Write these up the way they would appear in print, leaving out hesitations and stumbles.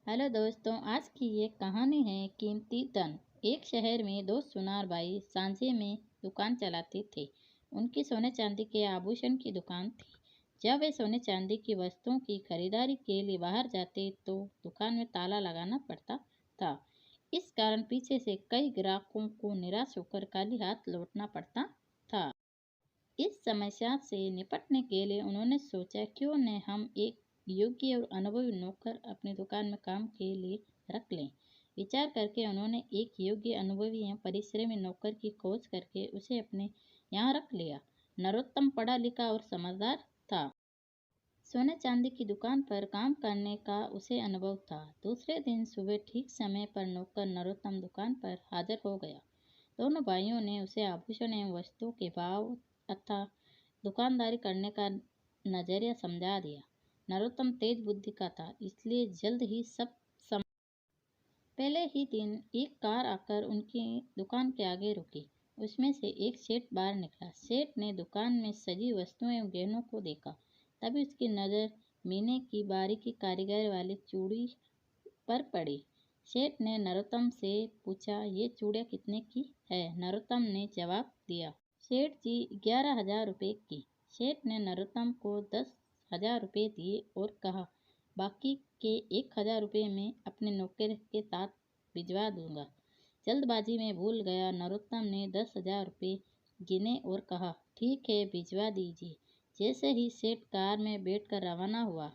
Hello दोस्तों, आज की ये कहानी है कीमती धन। एक शहर में दो सुनार भाई सांझे में दुकान चलाते थे। उनकी सोने चांदी के आभूषण की दुकान थी। जब वे सोने चांदी की वस्तुओं की खरीदारी के लिए बाहर जाते तो दुकान में ताला लगाना पड़ता था। इस कारण पीछे से कई ग्राहकों को निराश होकर खाली हाथ लौटना पड़ता था। इस समस्या से निपटने के लिए उन्होंने सोचा, क्यों न हम एक योग्य और अनुभवी नौकर अपनी दुकान में काम के लिए रख लें। विचार करके उन्होंने एक योग्य, अनुभवी या परिश्रमी नौकर की खोज करके उसे अपने यहाँ रख लिया। नरोत्तम पढ़ा लिखा और समझदार था। सोने चांदी की दुकान पर काम करने का उसे अनुभव था। दूसरे दिन सुबह ठीक समय पर नौकर नरोत्तम दुकान पर हाजिर हो गया। दोनों भाइयों ने उसे आभूषण एवं वस्तुओं के भाव तथा दुकानदारी करने का नजरिया समझा दिया। नरोत्तम तेज बुद्धि का था, इसलिए जल्द ही सब सम पहले ही दिन एक कार आकर उनकी दुकान के आगे रुकी। उसमें से एक सेठ बाहर निकला। सेठ ने दुकान में सजी वस्तुएं एवं गहनों को देखा। तभी उसकी नज़र मीने की बारीकी कारीगर वाली चूड़ी पर पड़ी। सेठ ने नरोत्तम से पूछा, ये चूड़ियाँ कितने की है? नरोत्तम ने जवाब दिया, सेठ जी 11,000 रुपये की। सेठ ने नरोत्तम को 10,000 रुपये दिए और कहा, बाकी के 1,000 रुपये मैं अपने नौकर के साथ भिजवा दूंगा। जल्दबाजी में भूल गया नरोत्तम ने 10,000 रुपये गिने और कहा, ठीक है, भिजवा दीजिए। जैसे ही सेठ कार में बैठकर रवाना हुआ,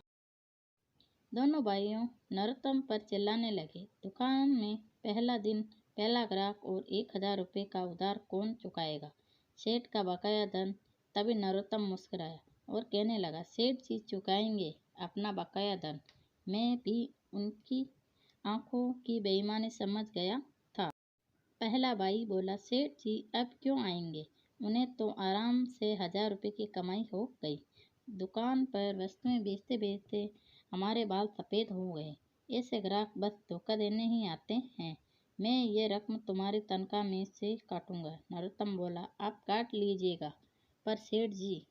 दोनों भाइयों नरोत्तम पर चिल्लाने लगे। दुकान में पहला दिन, पहला ग्राहक और 1,000 रुपये का उधार कौन चुकाएगा? सेठ का बकाया धन। तभी नरोत्तम मुस्कुराया और कहने लगा, सेठ जी चुकाएंगे अपना बकाया धन। मैं भी उनकी आंखों की बेईमानी समझ गया था। पहला भाई बोला, सेठ जी अब क्यों आएंगे? उन्हें तो आराम से 1,000 रुपये की कमाई हो गई। दुकान पर वस्तुएं बेचते बेचते हमारे बाल सफ़ेद हो गए। ऐसे ग्राहक बस धोखा देने ही आते हैं। मैं ये रकम तुम्हारी तनख्वाह में से काटूंगा। नरोत्तम बोला, आप काट लीजिएगा, पर सेठ जी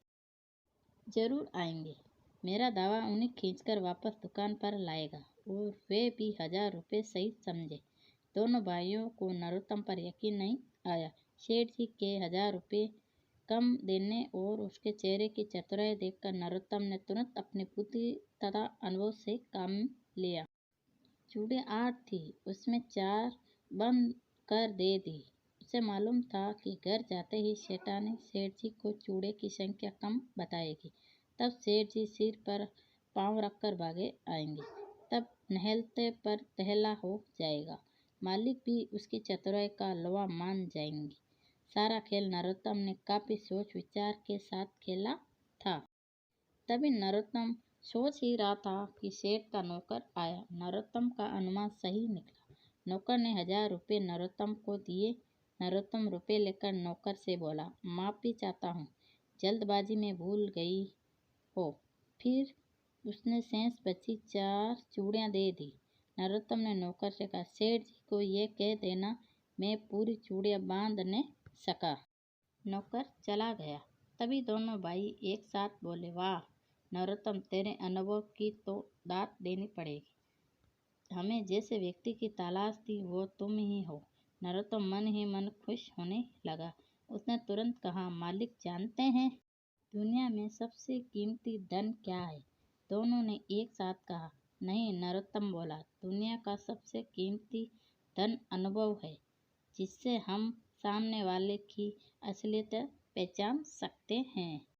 जरूर आएंगे। मेरा दावा उन्हें खींचकर वापस दुकान पर लाएगा। और वे भी 1,000 रुपये सही समझे। दोनों भाइयों को नरोत्तम पर यकीन नहीं आया। सेठ जी के 1,000 रुपये कम देने और उसके चेहरे की चतुराई देखकर नरोत्तम ने तुरंत अपनी बुद्धि तथा अनुभव से काम लिया। चूड़ियाँ 8 थी, उसमें 4 बंद कर दे दी। उसे मालूम था कि घर जाते ही सेठानी सेठ जी को चूड़े की संख्या कम बताएगी। तब सेठ जी सिर पर पाँव रखकर भागे आएंगे। तब नहलते पर तहला हो जाएगा। मालिक भी उसकी चतुराई का लवा मान जाएंगे। सारा खेल नरोत्तम ने काफी सोच विचार के साथ खेला था। तभी नरोत्तम सोच ही रहा था कि सेठ का नौकर आया। नरोत्तम का अनुमान सही निकला। नौकर ने 1,000 रुपये नरोत्तम को दिए। नरोत्तम रुपये लेकर नौकर से बोला, माफ़ी चाहता हूँ, जल्दबाजी में भूल गई हो। फिर उसने शेष बची 4 चूड़ियाँ दे दी। नरोत्तम ने नौकर से कहा, सेठ जी को ये कह देना मैं पूरी चूड़ियाँ बांध न सका। नौकर चला गया। तभी दोनों भाई एक साथ बोले, वाह नरोत्तम, तेरे अनुभव की तो दाद देनी पड़ेगी। हमें जैसे व्यक्ति की तलाश थी वो तुम ही हो। नरोत्तम मन ही मन खुश होने लगा। उसने तुरंत कहा, मालिक जानते हैं दुनिया में सबसे कीमती धन क्या है? दोनों ने एक साथ कहा, नहीं। नरोत्तम बोला, दुनिया का सबसे कीमती धन अनुभव है, जिससे हम सामने वाले की असलियत पहचान सकते हैं।